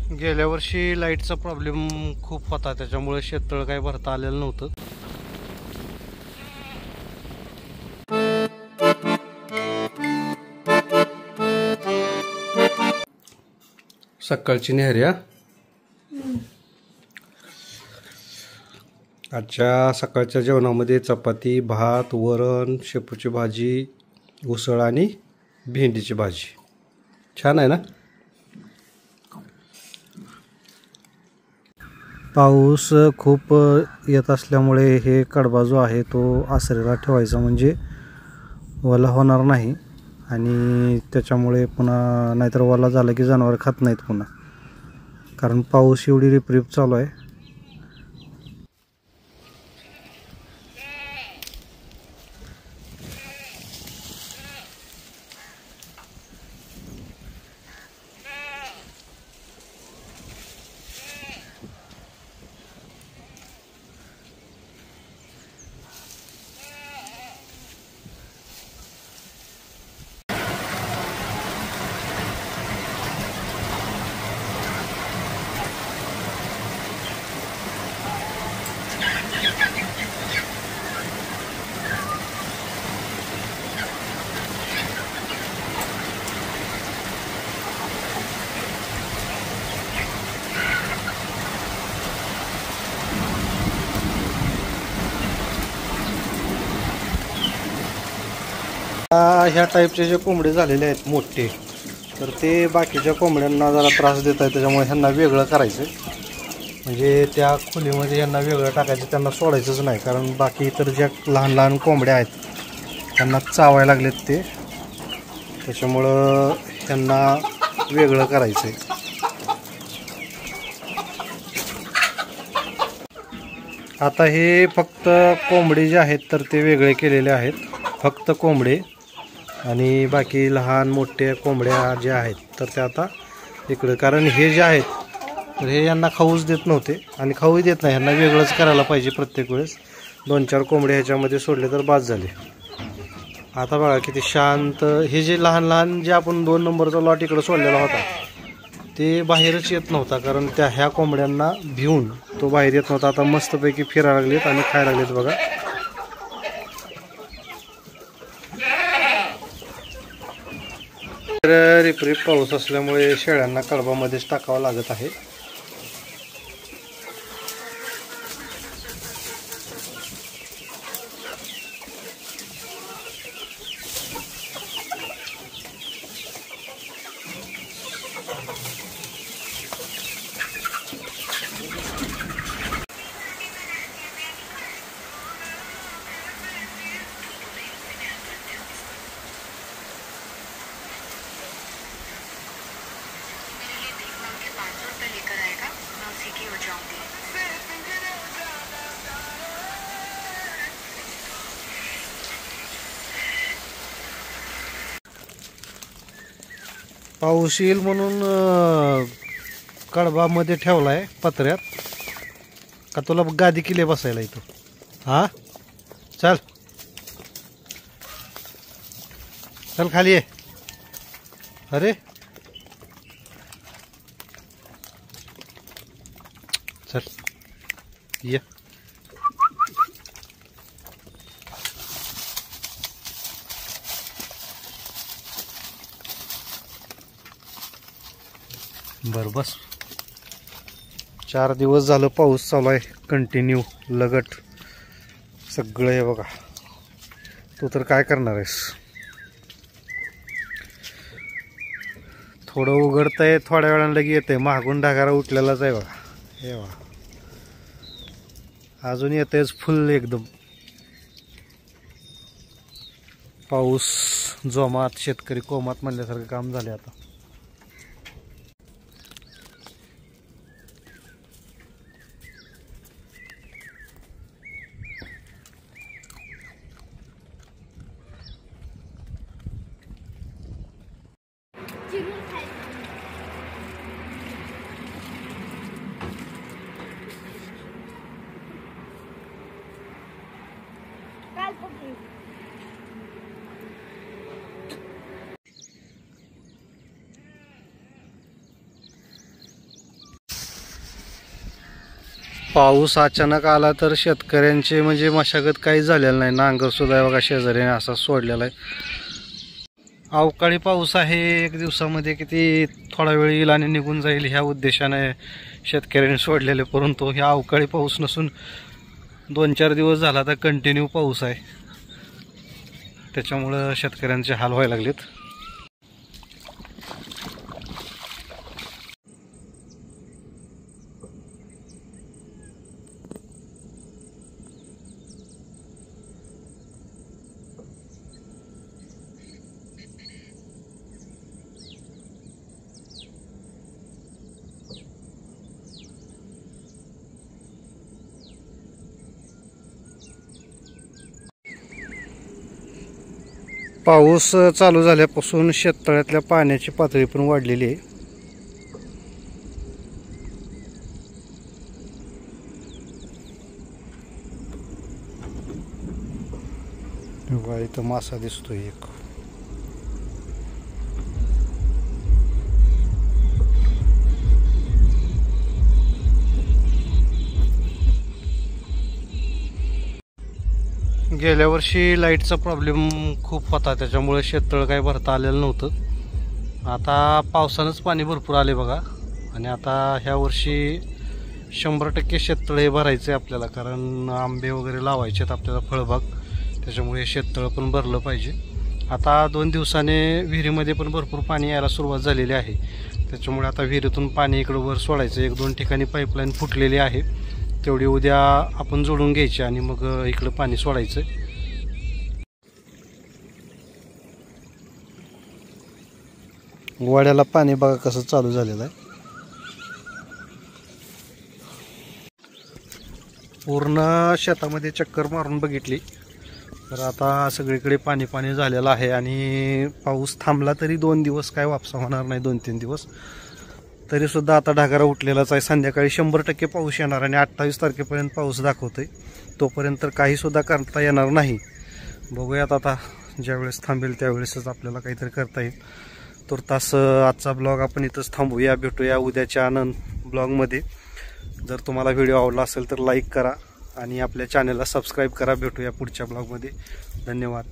गेल्या वर्षी लाईटचा प्रॉब्लेम खूप होता, त्याच्यामुळे शेततळ काही भरता आलेलं नव्हतं. सकाळची न्याहऱ्या आजच्या सकाळच्या जेवणामध्ये चपाती, भात, वरण, शेपूची भाजी, उसळ आणि भेंडीची भाजी. छान आहे ना. पाऊस खूप येत असल्यामुळे हे कडबा जो आहे तो आसरेला ठेवायचा, म्हणजे ओला होणार नाही आणि त्याच्यामुळे पुन्हा नाहीतर ओला झाला की जनावर खात नाहीत पुन्हा, कारण पाऊस एवढी रिपरिप चालू आहे. ह्या टाईपचे जे कोंबडे झालेले आहेत मोठे, तर ते बाकीच्या कोंबड्यांना जरा त्रास देत आहेत. त्याच्यामुळे ह्यांना वेगळं करायचं, म्हणजे त्या खोलीमध्ये ह्यांना वेगळं टाकायचं, त्यांना सोडायचंच नाही. कारण बाकी इतर ज्या लहान लहान कोंबड्या आहेत त्यांना चावायला लागलेत ते, त्याच्यामुळं ह्यांना वेगळं करायचं आहे. आता हे फक्त कोंबडे जे आहेत तर ते वेगळे केलेले आहेत, फक्त कोंबडे, आणि बाकी लहान मोठे कोंबड्या ज्या आहेत तर त्या आता इकडे. कारण हे जे आहेत तर हे यांना खाऊच देत नव्हते आणि खाऊही देत नाही, यांना वेगळंच करायला पाहिजे प्रत्येक वेळेस. 2-4 कोंबडे ह्याच्यामध्ये सोडले तर बाद झाले. आता बघा किती शांत. हे जे लहान लहान जे आपण 2 नंबरचा लॉट इकडं सोडलेला होता ते बाहेरच येत नव्हता, कारण त्या ह्या कोंबड्यांना भिवून तो बाहेर येत नव्हता. आता मस्तपैकी फिरायला लागलेत आणि खायला लागलेत बघा. रिपरिप पाऊस असल्यामुळे शेळ्यांना कडबामध्येच टाकावं लागत आहे. पाऊस येईल म्हणून कडबामध्ये ठेवलाय पत्र्यात. का तुला गादी किल्ले बसायला इथं? हा चल चल खाली ये. अरे चल ये. बरं बस. 4 दिवस झालं पाऊस चालू आहे कंटिन्यू लगट सगळं. हे बघा, तू तर काय करणार आहेस. थोडं उघडतंय, थोड्या वेळानं लगी येतंय. मागून ढगारा उठलेलाच आहे बघा. हे बघा अजून येतंयच फुल एकदम. पाऊस जोमात, शेतकरी कोमात म्हणल्यासारखं काम झाले आता. पाऊस अचानक आला तर शेतकऱ्यांचे म्हणजे मशागत काही झालेलं नाही. नांगर सुद्धा बघा शेजारीने असा सोडलेला आहे. अवकाळी पाऊस आहे, एक दिवसामध्ये किती थोडा वेळ येईल आणि निघून जाईल ह्या उद्देशाने शेतकऱ्यांनी सोडलेले. परंतु ह्या अवकाळी पाऊस नसून 2-4 दिवस झाला तर कंटिन्यू पाऊस आहे. त्याच्यामुळं शेतकऱ्यांचे हाल व्हायला लागलेत. पाऊस चालू झाल्यापासून शेततळ्यातल्या पाण्याची पातळी पण वाढलेली आहे. बघा इथं मासा दिसतोय एक. गेल्या वर्षी लाईटचा प्रॉब्लेम खूप होता, त्याच्यामुळे शेततळ काही भरता आलेलं नव्हतं. आता पावसानंच पाणी भरपूर आले बघा. आणि आता ह्या वर्षी 100% शेततळ हे भरायचं आहे आपल्याला, कारण आंबे वगैरे लावायचे आहेत आपल्याला, फळबाग. त्याच्यामुळे शेततळ पण भरलं पाहिजे. आता 2 दिवसाने विहिरीमध्ये पण भरपूर पाणी यायला सुरुवात झालेली आहे. त्याच्यामुळे आता विहिरीतून पाणी इकडं वर सोडायचं. 1-2 ठिकाणी पाईपलाईन फुटलेली आहे, तेवढी उद्या आपण जोडून घ्यायची आणि मग इकडं पाणी सोडायचं. वाड्याला पाणी बघा कसं चालू झालेलं आहे. पूर्ण शेतामध्ये चक्कर मारून बघितली तर आता सगळीकडे पाणी पाणी झालेलं आहे. आणि पाऊस थांबला तरी 2 दिवस काय वापसा होणार नाही, 2-3 दिवस तरीसुद्धा आता ढगारा उठलेलाच आहे. संध्याकाळी 100% पाऊस येणार आणि 28 तारखेपर्यंत पाऊस दाखवतोय. तोपर्यंत काहीसुद्धा करता येणार नाही. बघूयात आता, ज्यावेळेस थांबेल त्यावेळेसच आपल्याला काहीतरी करता येईल. तुर्तास आजचा ब्लॉग आपण इथंच थांबूया. भेटूया उद्याच्या आनंद ब्लॉगमध्ये. जर तुम्हाला व्हिडिओ आवडला असेल तर लाईक करा आणि आपल्या चॅनलला सबस्क्राईब करा. भेटूया पुढच्या ब्लॉगमध्ये. धन्यवाद.